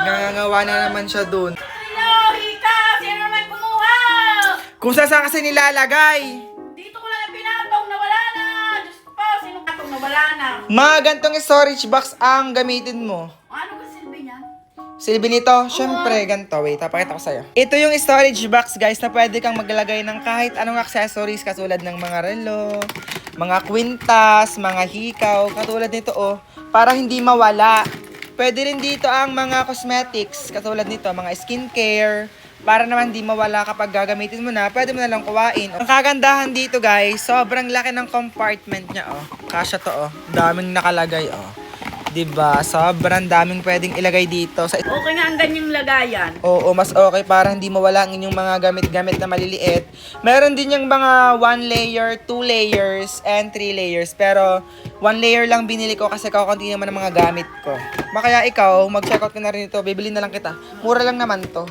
Nangangawa na naman siya dun. Hello, Hika! Sino naman kumuha? Kung saan kasi nilalagay. Dito ko lang yung pinatong, nawala na. Diyos ko po, sino katong nawala na? Mga gantong storage box ang gamitin mo. Ano ba silbi niya? Silbi nito, syempre, ganito. Wait, papakita ko sa'yo. Ito yung storage box, guys, na pwede kang maglagay ng kahit anong accessories katulad ng mga relo, mga kwintas, mga hikaw, katulad nito, oh, para hindi mawala. Pwede rin dito ang mga cosmetics, katulad nito, mga skincare, para naman hindi mawala kapag gagamitin mo na, pwede mo na lang kuwain. Ang kagandahan dito, guys, sobrang laki ng compartment niya, oh. Kasya to, oh. Daming nakalagay, oh. Diba? Sobrang daming pwedeng ilagay dito. Okay nga ang ganyang lagayan. Oo, mas okay para hindi mawala ang inyong mga gamit-gamit na maliliit. Meron din yung mga 1 layer, 2 layers, and 3 layers. Pero 1 layer lang binili ko kasi kakunti naman ang mga gamit ko. Kaya ikaw, mag-check out ka na rin ito. Bibili na lang kita. Mura lang naman to.